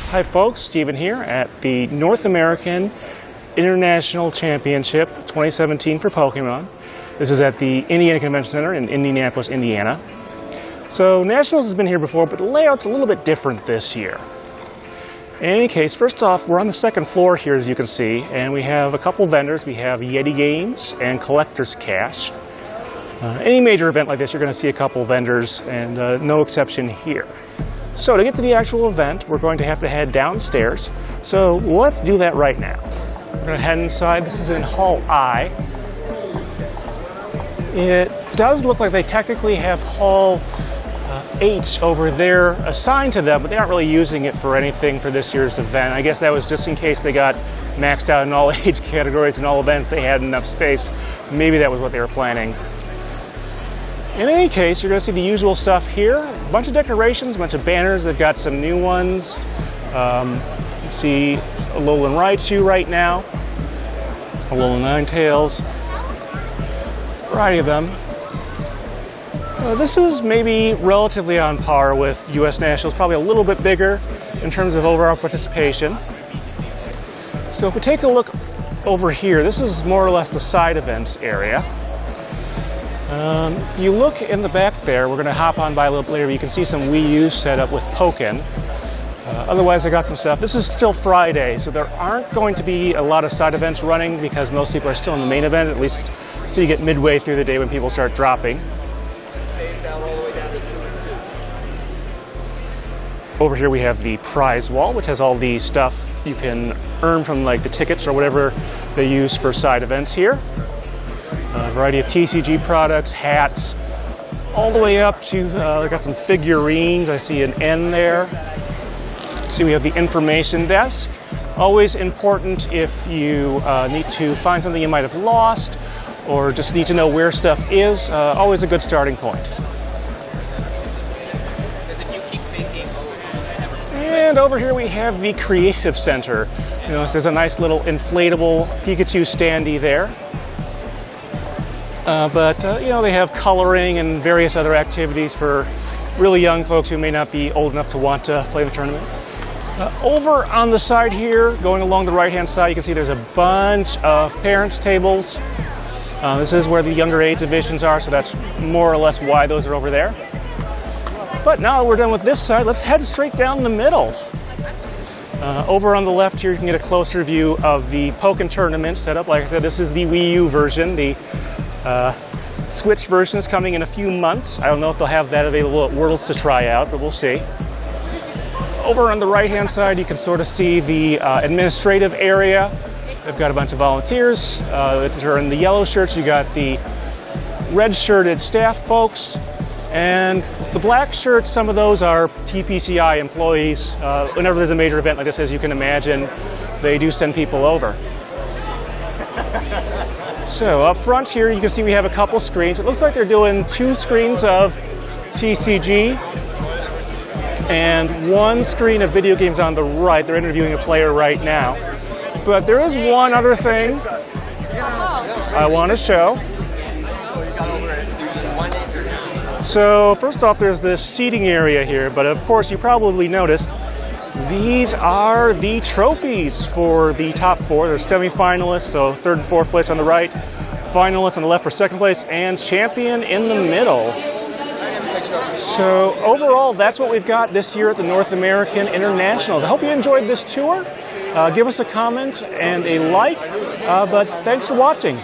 Hi folks, Stephen here at the North American International Championship 2017 for Pokemon. This is at the Indiana Convention Center in Indianapolis, Indiana. So Nationals has been here before, but the layout's a little bit different this year. In any case, first off, we're on the second floor here, as you can see, and we have a couple vendors. We have Yeti Games and Collector's Cash. Any major event like this, you're going to see a couple vendors, and no exception here. So to get to the actual event, we're going to have to head downstairs. So let's do that right now. We're going to head inside. This is in Hall I. It does look like they technically have Hall H over there assigned to them, but they aren't really using it for anything for this year's event. I guess that was just in case they got maxed out in all age categories and all events, they had enough space. Maybe that was what they were planning. In any case, you're going to see the usual stuff here. A bunch of decorations, a bunch of banners. They've got some new ones. You see Alolan Raichu right now, Alolan Ninetales, a variety of them. This is maybe relatively on par with U.S. Nationals, probably a little bit bigger in terms of overall participation. So if we take a look over here, this is more or less the side events area. If you look in the back there, we're going to hop on by a little bit later, but you can see some Wii U set up with Pokken. Otherwise, I got some stuff. This is still Friday, so there aren't going to be a lot of side events running because most people are still in the main event, at least until you get midway through the day when people start dropping. Over here we have the prize wall, which has all the stuff you can earn from like the tickets or whatever they use for side events here. A variety of TCG products, hats, all the way up to, I got some figurines. I see an N there. See, we have the information desk. Always important if you need to find something you might have lost or just need to know where stuff is. Always a good starting point. And over here we have the Creative Center. You know, there's a nice little inflatable Pikachu standee there. You know, they have coloring and various other activities for really young folks who may not be old enough to want to play the tournament. Over on the side here, going along the right-hand side, you can see there's a bunch of parents' tables. This is where the younger age divisions are, so that's more or less why those are over there. But now that we're done with this side, let's head straight down the middle. Over on the left here, you can get a closer view of the Pokken tournament setup. Like I said, this is the Wii U version. The Switch version is coming in a few months. I don't know if they'll have that available at Worlds to try out, but we'll see. Over on the right-hand side, you can sort of see the administrative area. They've got a bunch of volunteers that are in the yellow shirts. You got the red-shirted staff folks. And the black shirts, some of those are TPCI employees. Whenever there's a major event like this, as you can imagine, they do send people over. So up front here, you can see we have a couple screens. It looks like they're doing 2 screens of TCG and 1 screen of video games on the right. They're interviewing a player right now. But there is one other thing I want to show. So first off, there's this seating area here, but of course you probably noticed these are the trophies for the top 4. There's semi-finalists, so 3rd and 4th place on the right, finalists on the left for 2nd place, and champion in the middle. So overall, that's what we've got this year at the North American Internationals. I hope you enjoyed this tour. Give us a comment and a like, but thanks for watching.